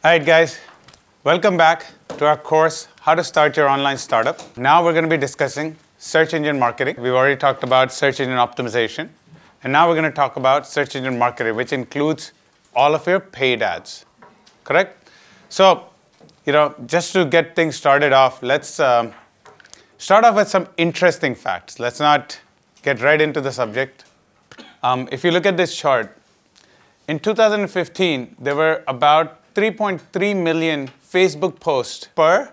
All right, guys, welcome back to our course, How to Start Your Online Startup. Now we're going to be discussing search engine marketing. We've already talked about search engine optimization. And now we're going to talk about search engine marketing, which includes all of your paid ads, correct? So, just to get things started off, let's start off with some interesting facts. Let's not get right into the subject. If you look at this chart, in 2015, there were about 3.3 million Facebook posts per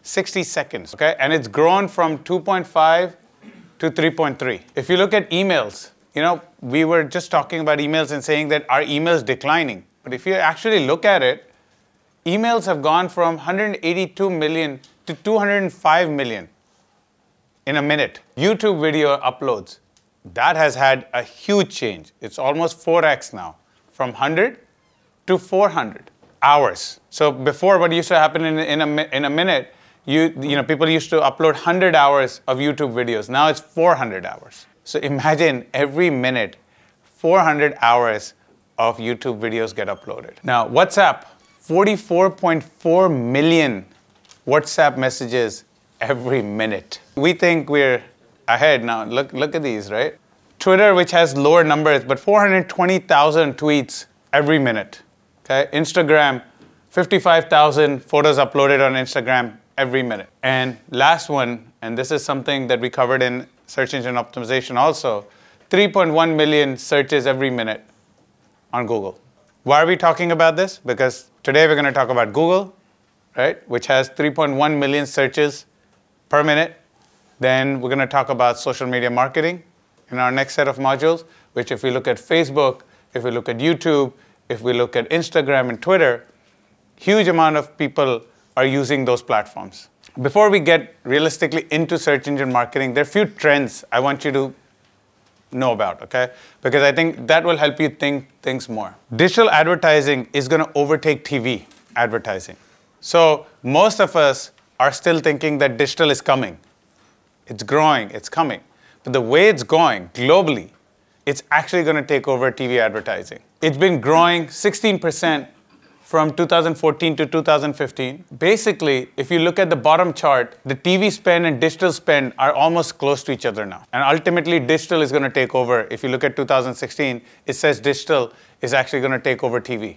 60 seconds, okay? And it's grown from 2.5 to 3.3. If you look at emails, we were just talking about emails and saying that our emails declining. But if you actually look at it, emails have gone from 182 million to 205 million in a minute. YouTube video uploads, that has had a huge change. It's almost 4x now, from 100 to 400 hours. So before, what used to happen in a minute, people used to upload 100 hours of YouTube videos. Now it's 400 hours. So imagine every minute, 400 hours of YouTube videos get uploaded. Now, WhatsApp, 44.4 million WhatsApp messages every minute. We think we're ahead now. Look at these, right? Twitter, which has lower numbers, but 420,000 tweets every minute. Okay? Instagram, 55,000 photos uploaded on Instagram every minute. And last one, and this is something that we covered in search engine optimization also, 3.1 million searches every minute on Google. Why are we talking about this? Because today we're going to talk about Google, right, which has 3.1 million searches per minute. Then we're going to talk about social media marketing in our next set of modules, which if we look at Facebook, if we look at YouTube, if we look at Instagram and Twitter, huge amount of people are using those platforms. Before we get realistically into search engine marketing, there are a few trends I want you to know about, okay? Because I think that will help you think things more. Digital advertising is going to overtake TV advertising. So most of us are still thinking that digital is coming. It's growing, it's coming. But the way it's going globally, it's actually going to take over TV advertising. It's been growing 16% from 2014 to 2015. Basically, if you look at the bottom chart, the TV spend and digital spend are almost close to each other now. And ultimately, digital is going to take over. If you look at 2016, it says digital is actually going to take over TV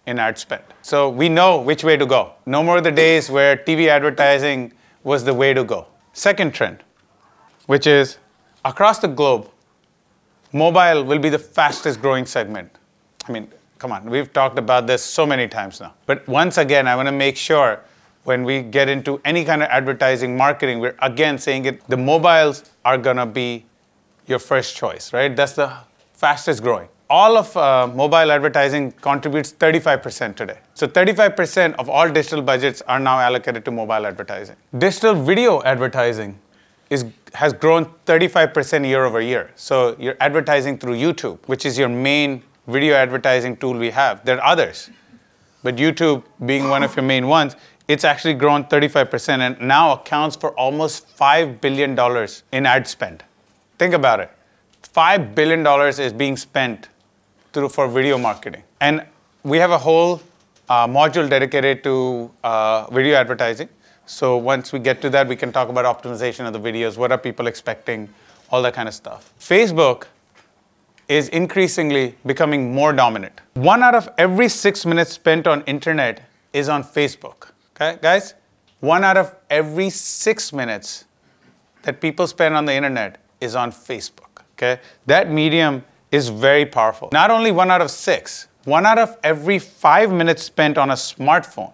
in ad spend. So we know which way to go. No more the days where TV advertising was the way to go. Second trend, which is across the globe, mobile will be the fastest growing segment. I mean, come on, we've talked about this so many times now. But once again, I want to make sure when we get into any kind of advertising marketing, we're again saying it, the mobiles are going to be your first choice, right? That's the fastest growing. All of mobile advertising contributes 35% today. So 35% of all digital budgets are now allocated to mobile advertising. Digital video advertising has grown 35% year over year. So you're advertising through YouTube, which is your main video advertising tool we have. There are others, but YouTube being one of your main ones, it's actually grown 35% and now accounts for almost $5 billion in ad spend. Think about it. $5 billion is being spent for video marketing. And we have a whole module dedicated to video advertising. So once we get to that, we can talk about optimization of the videos, what are people expecting, all that kind of stuff. Facebook is increasingly becoming more dominant. 1 out of every 6 minutes spent on internet is on Facebook, okay, guys? 1 out of every 6 minutes that people spend on the internet is on Facebook, okay? That medium is very powerful. Not only 1 out of 6, 1 out of every 5 minutes spent on a smartphone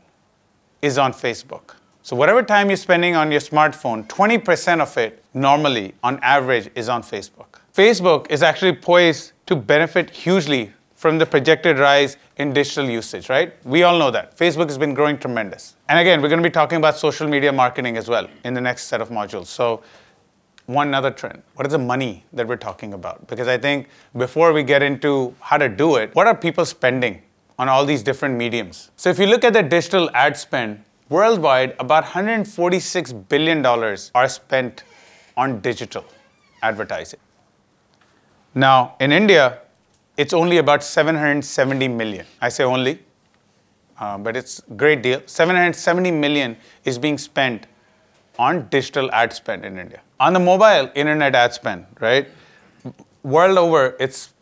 is on Facebook. So whatever time you're spending on your smartphone, 20% of it normally, on average, is on Facebook. Facebook is actually poised to benefit hugely from the projected rise in digital usage, right? We all know that. Facebook has been growing tremendous. And again, we're going to be talking about social media marketing as well in the next set of modules. So one other trend, what is the money that we're talking about? Because I think before we get into how to do it, what are people spending on all these different mediums? So if you look at the digital ad spend, worldwide, about $146 billion are spent on digital advertising. Now, in India, it's only about 770 million. I say only. but it's a great deal. 770 million is being spent on digital ad spend in India. On the mobile internet ad spend, right? World over,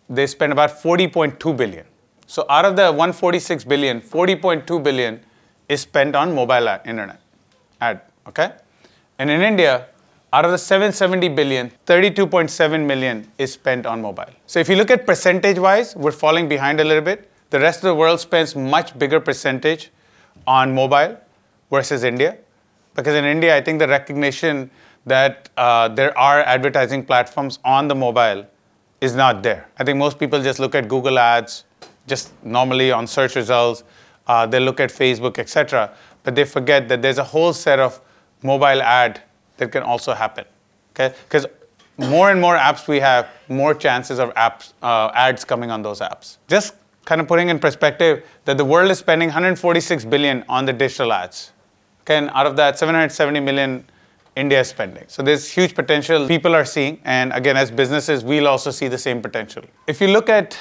they spend about 40.2 billion. So out of the 146 billion, 40.2 billion is spent on mobile internet ad, okay? And in India, out of the 770 billion, 32.7 million is spent on mobile. So if you look at percentage-wise, we're falling behind a little bit. The rest of the world spends much bigger percentage on mobile versus India. Because in India, I think the recognition that there are advertising platforms on the mobile is not there. I think most people just look at Google ads, just normally on search results. They look at Facebook, etc. But they forget that there's a whole set of mobile ad that can also happen. Okay? Because more and more apps we have, more chances of ads coming on those apps. Just kind of putting in perspective that the world is spending 146 billion on the digital ads. Okay? And out of that, 770 million India is spending. So there's huge potential people are seeing. And again, as businesses, we'll also see the same potential. If you look at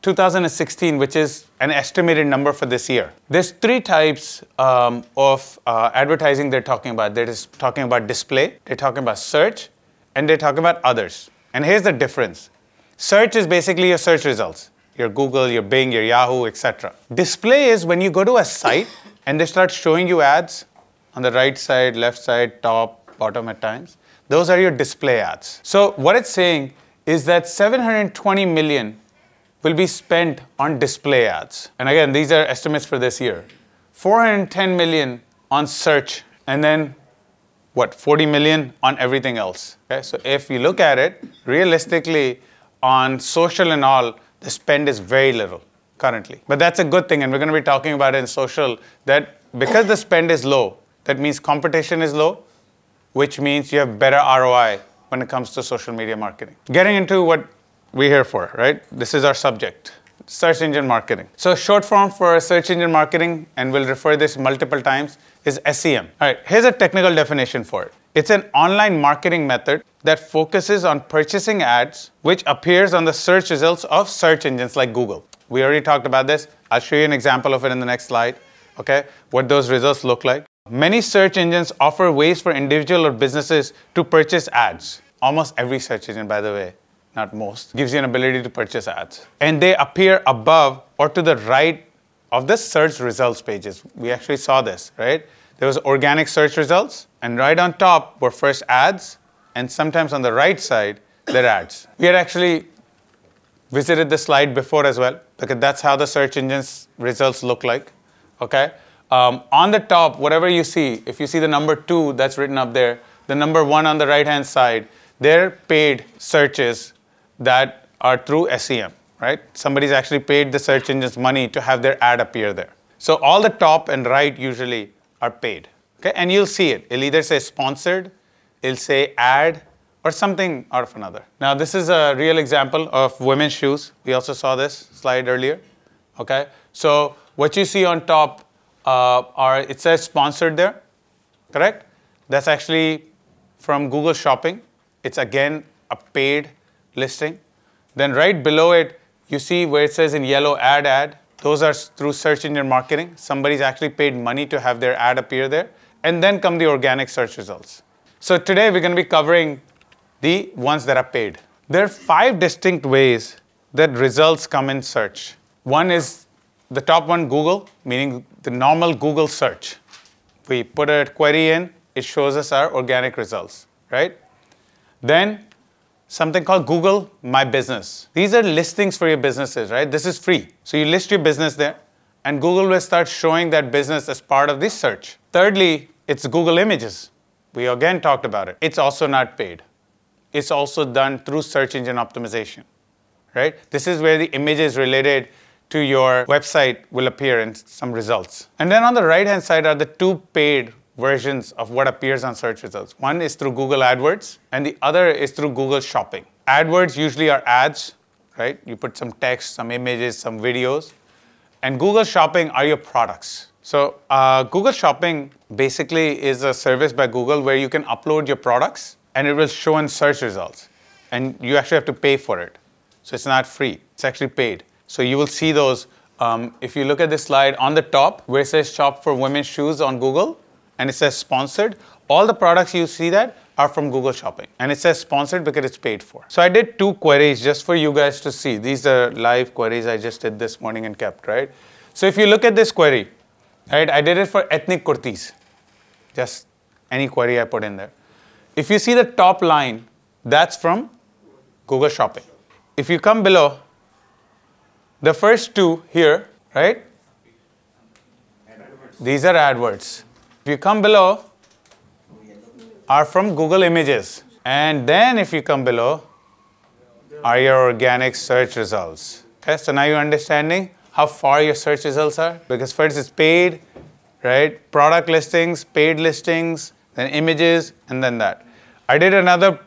2016, which is an estimated number for this year, there's three types of advertising they're talking about. They're just talking about display, they're talking about search, and they're talking about others. And here's the difference. Search is basically your search results, your Google, your Bing, your Yahoo, etc. Display is when you go to a site and they start showing you ads on the right side, left side, top, bottom at times. Those are your display ads. So what it's saying is that 720 million will be spent on display ads. And again, these are estimates for this year. 410 million on search, and then what, 40 million on everything else. Okay? So if you look at it, realistically, on social and all, the spend is very little currently. But that's a good thing, and we're going to be talking about it in social, that because the spend is low, that means competition is low, which means you have better ROI when it comes to social media marketing. Getting into what we're here for, right? This is our subject, search engine marketing. So short form for search engine marketing, and we'll refer this multiple times, is SEM. All right, here's a technical definition for it. It's an online marketing method that focuses on purchasing ads which appears on the search results of search engines like Google. We already talked about this. I'll show you an example of it in the next slide, okay? What those results look like. Many search engines offer ways for individuals or businesses to purchase ads. Almost every search engine, by the way, not most, gives you an ability to purchase ads. And they appear above or to the right of the search results pages. We actually saw this, right? There was organic search results, and right on top were first ads, and sometimes on the right side, they're ads. We had actually visited the slide before as well, because that's how the search engine's results look like, okay? On the top, whatever you see, if you see the number 2 that's written up there, the number 1 on the right-hand side, they're paid searches that are through SEM, right? Somebody's actually paid the search engines money to have their ad appear there. So all the top and right usually are paid, okay? And you'll see it. It'll either say sponsored, it'll say ad, or something out of another. Now, this is a real example of women's shoes. We also saw this slide earlier, okay? So what you see on top it says sponsored there, correct? That's actually from Google Shopping. It's again a paid listing. Then right below it, you see where it says in yellow ad. Those are through search engine marketing. Somebody's actually paid money to have their ad appear there. And then come the organic search results. So today we're going to be covering the ones that are paid. There are 5 distinct ways that results come in search. One is the top one, Google, meaning the normal Google search. We put a query in, it shows us our organic results, right? Then something called Google My Business. These are listings for your businesses, right? This is free. So you list your business there, and Google will start showing that business as part of this search. Thirdly, it's Google Images. We again talked about it. It's also not paid. It's also done through search engine optimization, right? This is where the images related to your website will appear in some results. And then on the right-hand side are the 2 paid versions of what appears on search results. One is through Google AdWords, and the other is through Google Shopping. AdWords usually are ads, right? You put some text, some images, some videos. And Google Shopping are your products. So Google Shopping basically is a service by Google where you can upload your products, and it will show in search results. And you actually have to pay for it. So it's not free. It's actually paid. So you will see those If you look at this slide on the top where it says shop for women's shoes on Google and it says sponsored, all the products you see that are from Google Shopping. And it says sponsored because it's paid for. So I did 2 queries just for you guys to see. These are live queries I just did this morning and kept, right? So if you look at this query, right, I did it for ethnic kurtis. Just any query I put in there. If you see the top line, that's from Google Shopping. If you come below, the first 2 here, right? These are AdWords. If you come below, are from Google Images. And then if you come below, are your organic search results. Okay, so now you're understanding how far your search results are? Because first it's paid, right? Product listings, paid listings, then images, and then that. I did another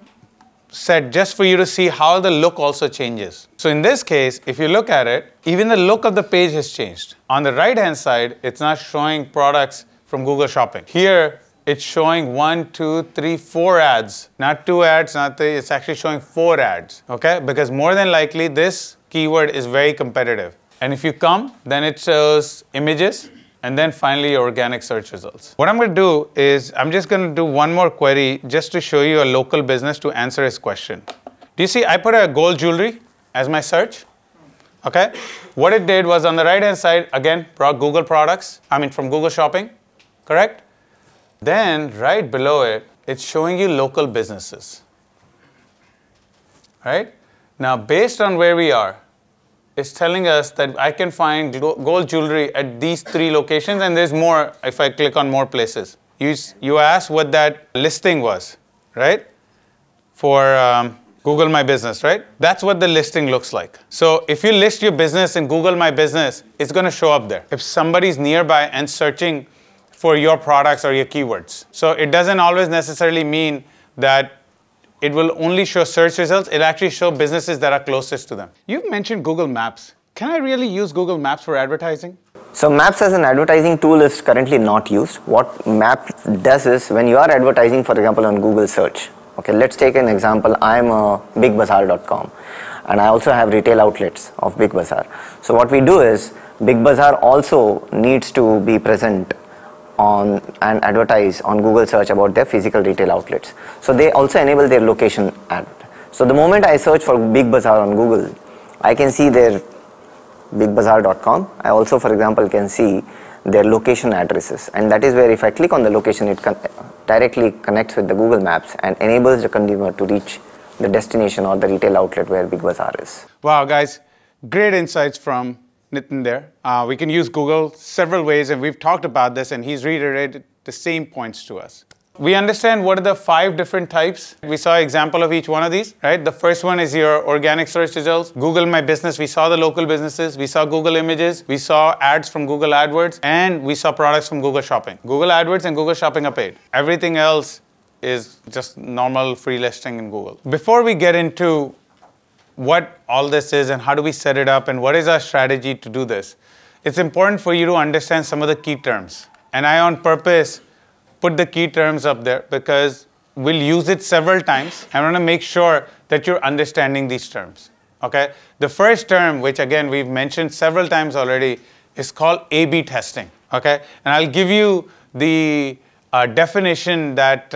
set just for you to see how the look also changes. So in this case, if you look at it, even the look of the page has changed. On the right-hand side, it's not showing products from Google Shopping. Here, it's showing 1, 2, 3, 4 ads. Not 2 ads, not 3, it's actually showing 4 ads, okay? Because more than likely, this keyword is very competitive. And if you come, then it shows images, and then finally your organic search results. What I'm going to do is, I'm just going to do one more query just to show you a local business to answer his question. Do you see, I put a gold jewelry as my search, okay? What it did was on the right-hand side, again, Google products, from Google Shopping, correct? Then right below it, it's showing you local businesses, right? Now, based on where we are, it's telling us that I can find gold jewelry at these 3 locations, and there's more if I click on more places. You asked what that listing was, right? For Google My Business, right? That's what the listing looks like. So if you list your business in Google My Business, it's going to show up there. If somebody's nearby and searching for your products or your keywords. So it doesn't always necessarily mean that it will only show search results. It'll actually show businesses that are closest to them. You've mentioned Google Maps. Can I really use Google Maps for advertising? So Maps as an advertising tool is currently not used. What Maps does is when you are advertising, for example, on Google search. Okay, let's take an example. I'm BigBazaar.com and I also have retail outlets of Big Bazaar. So what we do is Big Bazaar also needs to be present on and advertise on Google search about their physical retail outlets. So they also enable their location ad. So the moment I search for Big Bazaar on Google, I can see their BigBazaar.com. I also, for example, can see their location addresses, and that is where if I click on the location, it directly connects with the Google Maps and enables the consumer to reach the destination or the retail outlet where Big Bazaar is. Wow, guys, great insights from Nitin there. We can use Google several ways, and we've talked about this, and he's reiterated the same points to us. We understand what are the 5 different types. We saw an example of each one of these, right? The first one is your organic search results. Google My Business, we saw the local businesses. We saw Google Images. We saw ads from Google AdWords, and we saw products from Google Shopping. Google AdWords and Google Shopping are paid. Everything else is just normal free listing in Google. Before we get into what all this is and how do we set it up and what is our strategy to do this, it's important for you to understand some of the key terms. And I, on purpose, put the key terms up there because we'll use it several times. I want to make sure that you're understanding these terms, okay? The first term, which again we've mentioned several times already, is called A/B testing, okay? And I'll give you the definition that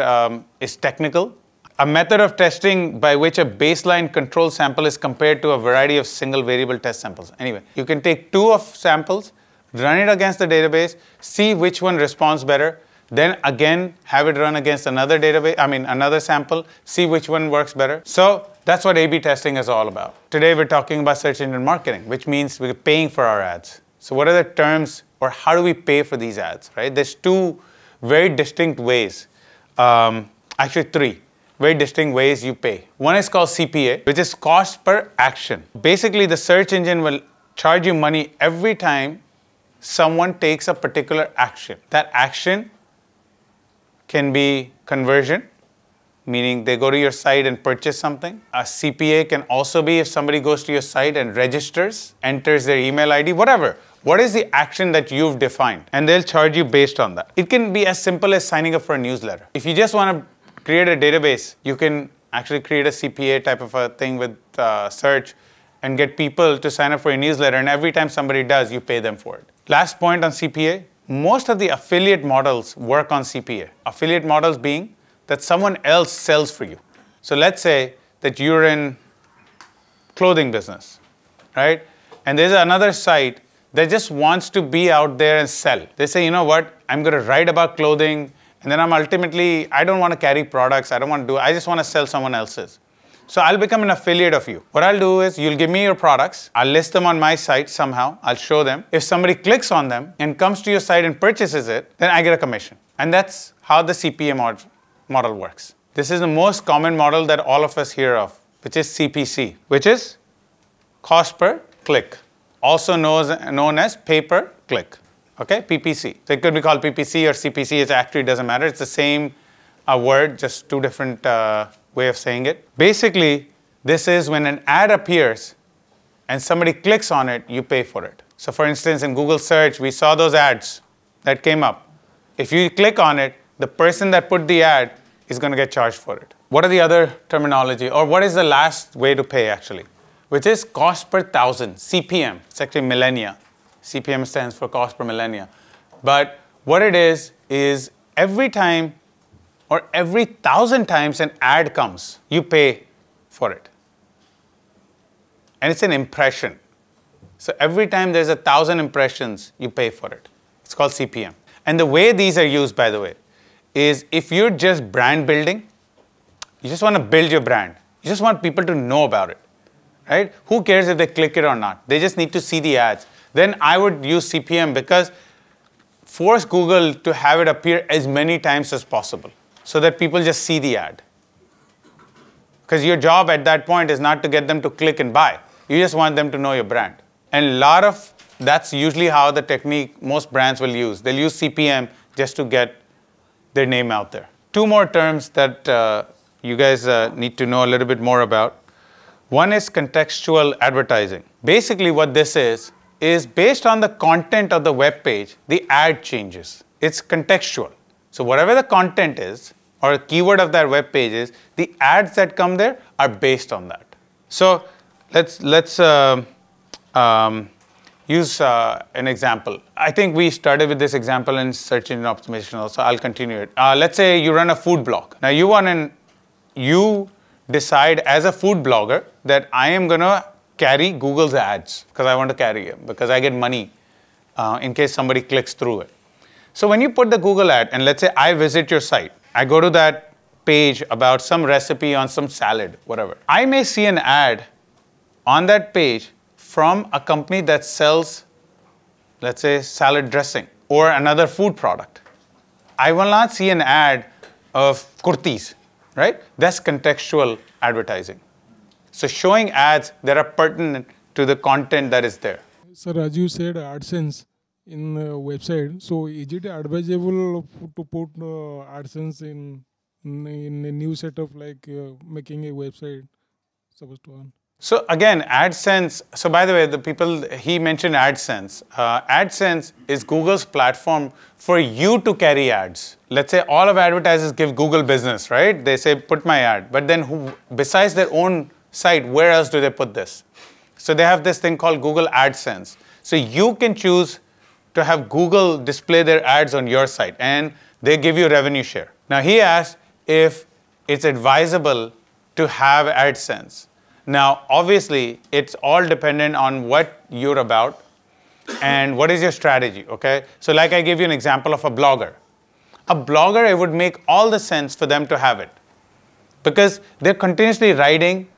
is technical. A method of testing by which a baseline control sample is compared to a variety of single variable test samples. Anyway, you can take 2 of samples, run it against the database, see which one responds better, then again have it run against another database, another sample, see which one works better. So that's what A/B testing is all about. Today we're talking about search engine marketing, which means we're paying for our ads. So what are the terms, or how do we pay for these ads, right? There's 2 very distinct ways, actually 3. Very distinct ways you pay. One is called CPA, which is cost per action. Basically, the search engine will charge you money every time someone takes a particular action. That action can be conversion, meaning they go to your site and purchase something. A CPA can also be if somebody goes to your site and registers, enters their email ID, whatever. What is the action that you've defined? And they'll charge you based on that. It can be as simple as signing up for a newsletter. If you just want to create a database, you can actually create a CPA type of a thing with search and get people to sign up for your newsletter, and every time somebody does, you pay them for it. Last point on CPA, most of the affiliate models work on CPA. Affiliate models being that someone else sells for you. So let's say that you're in clothing business, right? And there's another site that just wants to be out there and sell. They say, you know what, I'm going to write about clothing, and then I don't want to carry products, I just want to sell someone else's. So I'll become an affiliate of you. What I'll do is you'll give me your products, I'll list them on my site somehow, I'll show them. If somebody clicks on them and comes to your site and purchases it, then I get a commission. And that's how the CPA model works. This is the most common model that all of us hear of, which is CPC, which is cost per click, also known as pay per click, okay, PPC. So it could be called PPC or CPC, it actually doesn't matter. It's the same word, just two different way of saying it. Basically, this is when an ad appears and somebody clicks on it, you pay for it. So for instance, in Google search, we saw those ads that came up. If you click on it, the person that put the ad is going to get charged for it. What are the other terminology, or what is the last way to pay actually? Which is cost per thousand, CPM. It's actually millennia. CPM stands for cost per millennia. But what it is every time or every 1,000 times an ad comes, you pay for it. And it's an impression. So every time there's 1,000 impressions, you pay for it. It's called CPM. And the way these are used, by the way, is if you're just brand building, you just want to build your brand. You just want people to know about it, right? Who cares if they click it or not? They just need to see the ads. Then I would use CPM because force Google to have it appear as many times as possible so that people just see the ad. Because your job at that point is not to get them to click and buy. You just want them to know your brand. And that's usually how the technique most brands will use. They'll use CPM just to get their name out there. Two more terms that you guys need to know a little bit more about. One is contextual advertising. Basically what this is based on the content of the web page, the ad changes. It's contextual. So whatever the content is, or a keyword of that web page is, the ads that come there are based on that. So let's use an example. I think we started with this example in search engine optimization also. I'll continue it. Let's say you run a food blog. Now you decide as a food blogger that I am going to carry Google's ads because I want to carry it, because I get money in case somebody clicks through it. So when you put the Google ad, and let's say I visit your site, I go to that page about some recipe on some salad, whatever. I may see an ad on that page from a company that sells, let's say, salad dressing or another food product. I will not see an ad of kurtis, right? That's contextual advertising. So showing ads that are pertinent to the content that is there. Sir, as you said, AdSense in website. So is it advisable to put AdSense in a new setup like making a website supposed to on? So again, AdSense, so by the way, he mentioned AdSense. AdSense is Google's platform for you to carry ads. Let's say all of advertisers give Google business, right? They say, put my ad. But then besides their own site, where else do they put this? So they have this thing called Google AdSense. So you can choose to have Google display their ads on your site, and they give you revenue share. Now he asked if it's advisable to have AdSense. Now, obviously, it's all dependent on what you're about and what is your strategy, okay? So like I gave you an example of a blogger. A blogger, it would make all the sense for them to have it because they're continuously writing,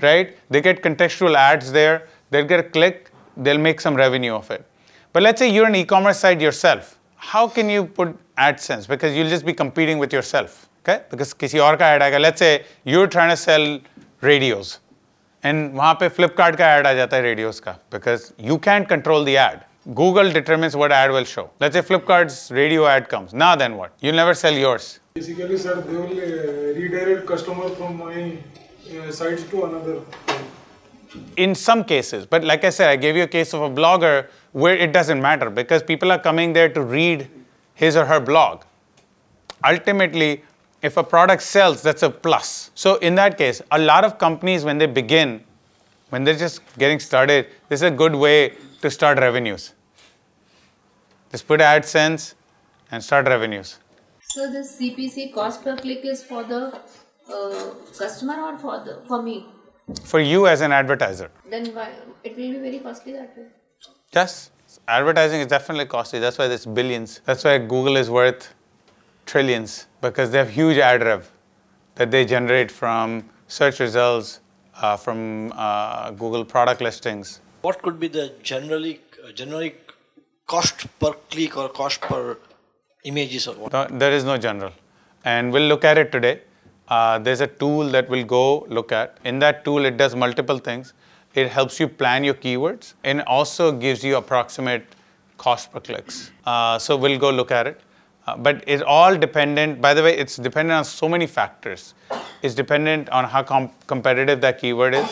right? They get contextual ads there, they'll get a click, they'll make some revenue of it. But let's say you're an e-commerce site yourself. How can you put AdSense? Because you'll just be competing with yourself, okay? Because किसी और का ad आएगा. Let's say you're trying to sell radios. And वहाँ पे Flipkart का ad आ जाता है radios का, because you can't control the ad. Google determines what ad will show. Let's say Flipkart's radio ad comes. Now then what? You'll never sell yours. Basically, sir, they will redirect customer from my sites to another. In some cases, but like I said, I gave you a case of a blogger where it doesn't matter because people are coming there to read his or her blog. Ultimately, if a product sells, that's a plus. So in that case, a lot of companies, when they begin, when they're just getting started, this is a good way to start revenues. Just put AdSense and start revenues. So the CPC, cost per click, is for the customer or for me? For you as an advertiser. Then why it will be very costly that way? Yes, advertising is definitely costly. That's why there's billions. That's why Google is worth trillions, because they have huge ad rev that they generate from search results, from Google product listings. What could be the generic cost per click or cost per images or what? No, there is no general. And we'll look at it today. There's a tool that we'll go look at. In that tool, it does multiple things. It helps you plan your keywords and also gives you approximate cost per clicks. So we'll go look at it. But it's all dependent, by the way, it's dependent on so many factors. It's dependent on how competitive that keyword is.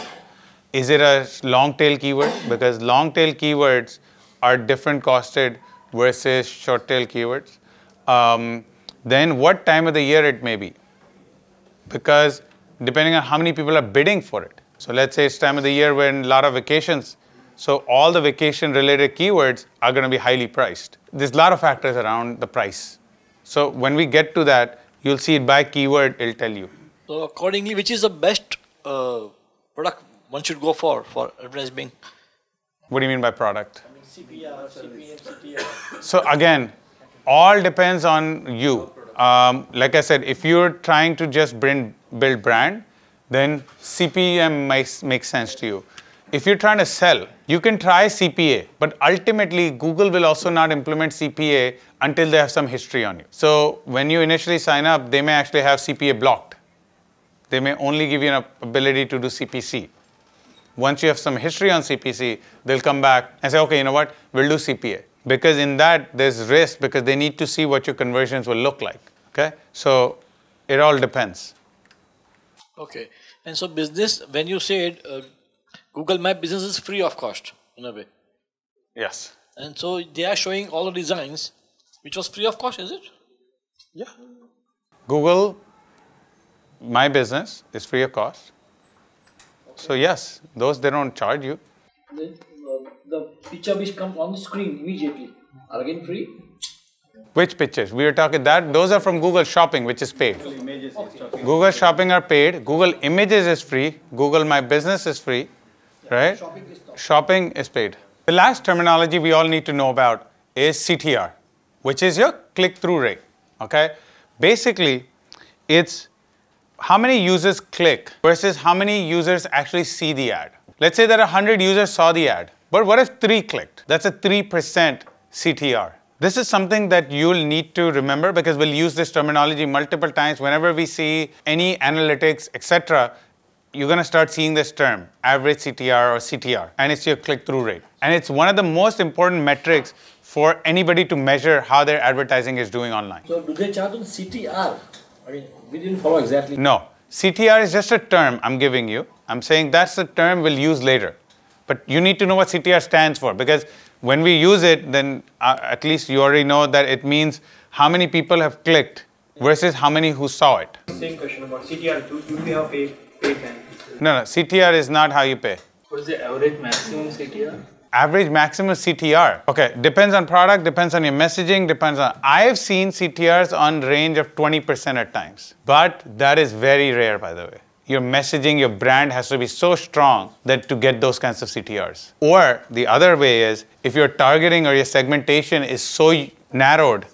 Is it a long tail keyword? Because long tail keywords are different costed versus short tail keywords. Then what time of the year it may be. Because depending on how many people are bidding for it. So let's say it's time of the year when a lot of vacations. So all the vacation related keywords are going to be highly priced. There's a lot of factors around the price. So when we get to that, you'll see it by keyword, it'll tell you. So accordingly, which is the best product one should go for advertising? What do you mean by product? I mean CPR, CPM, CTR. So again, all depends on you. Like I said, if you're trying to just build brand, then CPM makes sense to you. If you're trying to sell, you can try CPA, but ultimately Google will also not implement CPA until they have some history on you. So when you initially sign up, they may actually have CPA blocked. They may only give you an ability to do CPC. Once you have some history on CPC, they'll come back and say, okay, you know what, we'll do CPA. Because in that, there's risk because they need to see what your conversions will look like, okay? So it all depends. Okay, and so business, when you said Google Map Business is free of cost, in a way. Yes. And so they are showing all the designs, which was free of cost, is it? Yeah. Google My Business is free of cost. So yes, those they don't charge you. Then the picture which comes on the screen immediately are again free? Which pictures? We are talking that, those are from Google Shopping, which is paid. Google Shopping are paid. Google Images is free. Google My Business is free, right? Shopping is paid. The last terminology we all need to know about is CTR, which is your click-through rate, okay? Basically, it's how many users click versus how many users actually see the ad. Let's say that 100 users saw the ad, but what if 3 clicked? That's a 3% CTR. This is something that you'll need to remember because we'll use this terminology multiple times. Whenever we see any analytics, etc., you're going to start seeing this term, average CTR or CTR, and it's your click-through rate. And it's one of the most important metrics for anybody to measure how their advertising is doing online. So do they charge on CTR? I mean, we didn't follow exactly. No, CTR is just a term I'm giving you. I'm saying that's the term we'll use later. But you need to know what CTR stands for because when we use it, then at least you already know that it means how many people have clicked versus how many who saw it. Same question about CTR. Do we have paid plan? No, CTR is not how you pay. What is the average maximum CTR? Average maximum CTR. Okay, depends on product, depends on your messaging, depends on. I've seen CTRs on range of 20% at times, but that is very rare, by the way. Your messaging, your brand has to be so strong that to get those kinds of CTRs. Or the other way is, if your targeting or your segmentation is so narrowed,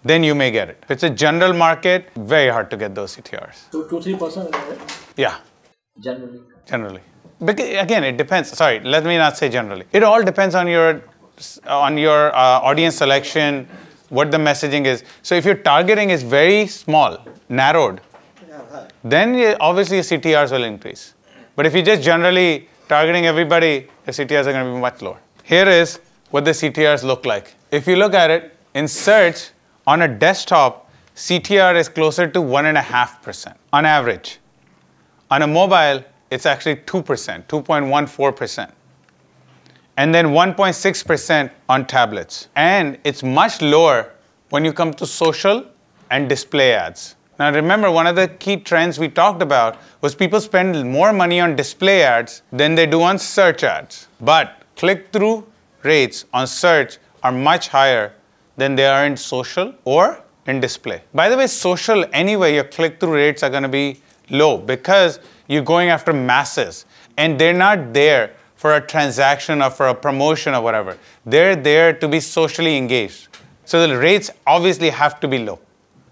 then you may get it. If it's a general market, very hard to get those CTRs. So 2-3%, right? Yeah. Generally. Because again, it depends. Sorry, let me not say generally. It all depends on your audience selection, what the messaging is. So if your targeting is very small, narrowed, then obviously your CTRs will increase. But if you're just generally targeting everybody, the CTRs are going to be much lower. Here is what the CTRs look like. If you look at it, in search, on a desktop, CTR is closer to 1.5% on average. On a mobile, it's actually 2%, 2.14%. And then 1.6% on tablets. And it's much lower when you come to social and display ads. Now remember, one of the key trends we talked about was people spend more money on display ads than they do on search ads. But click-through rates on search are much higher than they are in social or in display. By the way, social anyway, your click-through rates are going to be low because you're going after masses and they're not there for a transaction or for a promotion or whatever. They're there to be socially engaged. So the rates obviously have to be low.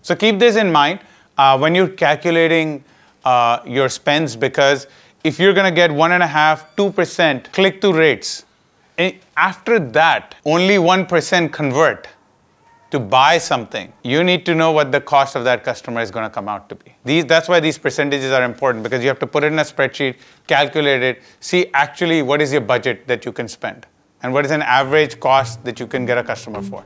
So keep this in mind when you're calculating your spends, because if you're going to get 1.5%, 2% click-through rates, after that, only 1% convert to buy something, you need to know what the cost of that customer is going to come out to be. That's why these percentages are important, because you have to put it in a spreadsheet, calculate it, see actually what is your budget that you can spend, and what is an average cost that you can get a customer for.